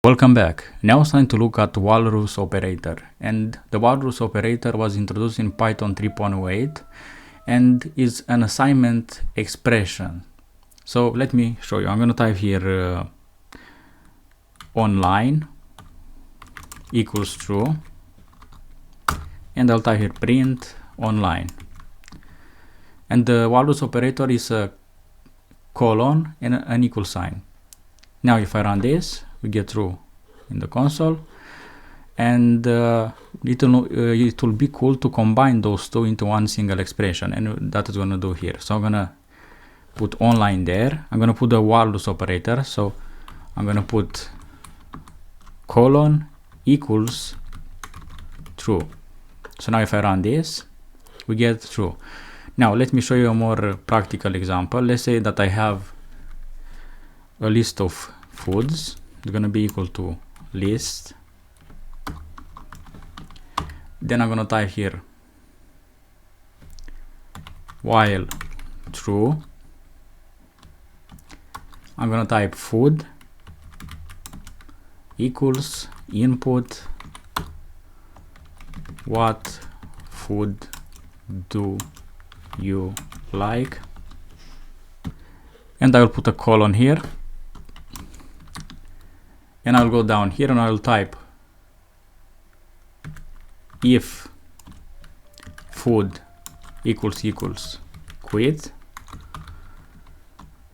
Welcome back. Now it's time to look at Walrus operator, and the Walrus operator was introduced in Python 3.8 and is an assignment expression. So let me show you. I'm going to type here online equals true, and I'll type here print online, and the Walrus operator is a colon and an equal sign. Now if I run this, we get true in the console, and it will be cool to combine those two into one single expression, and that is going to do here. So I'm going to put online there. I'm going to put the Walrus operator, so I'm going to put colon equals true. So now if I run this, we get true. Now let me show you a more practical example. Let's say that I have a list of foods. It's going to be equal to list. Then I'm going to type here while true. I'm going to type food equals input what food do you like, and I will put a colon here, and I'll go down here and I'll type if food equals quit.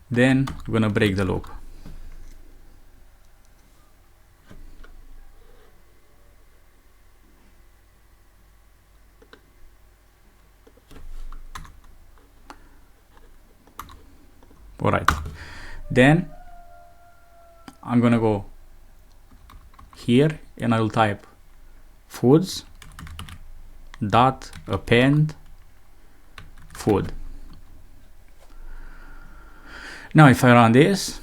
Then we're gonna break the loop. All right, then I'm gonna go here and I'll type foods dot append food. Now if I run this,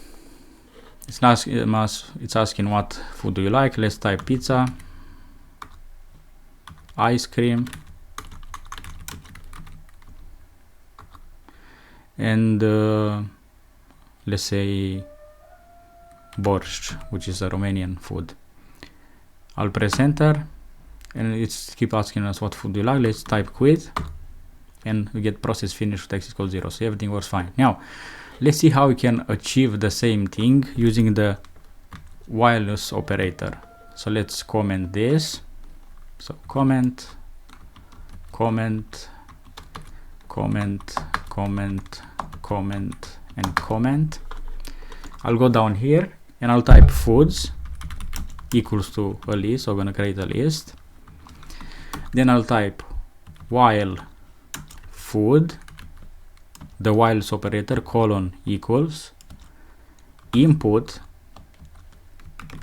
it's asking what food do you like. Let's type pizza, ice cream, and let's say borscht, which is a Romanian food. I'll press enter, and it's keep asking us what food do you like. Let's type quit, and we get process finished with x equals 0. So everything works fine. Now let's see how we can achieve the same thing using the Walrus operator. So let's comment this. So comment, comment, comment, comment, comment, and comment. I'll go down here and I'll type foods equals to a list. So I'm going to create a list. Then I'll type while food, the whiles operator, colon equals input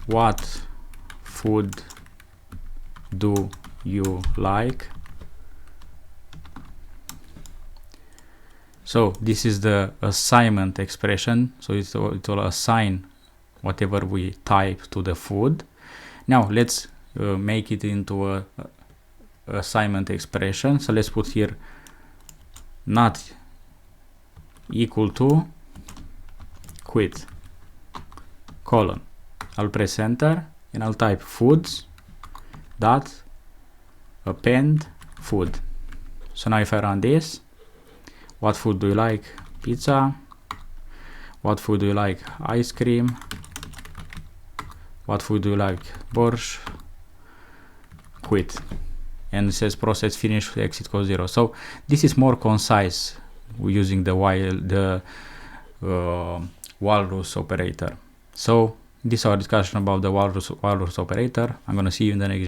what food do you like. So this is the assignment expression. So it will assign whatever we type to the food. Now let's make it into a assignment expression. So let's put here not equal to quit, colon. I'll press enter and I'll type foods dot append food. So now if I run this, what food do you like? Pizza. What food do you like? Ice cream. What food do you like? Borscht. Quit. And it says process finished, x equals 0. So this is more concise using the Walrus operator. So this is our discussion about the Walrus operator. I'm gonna see you in the next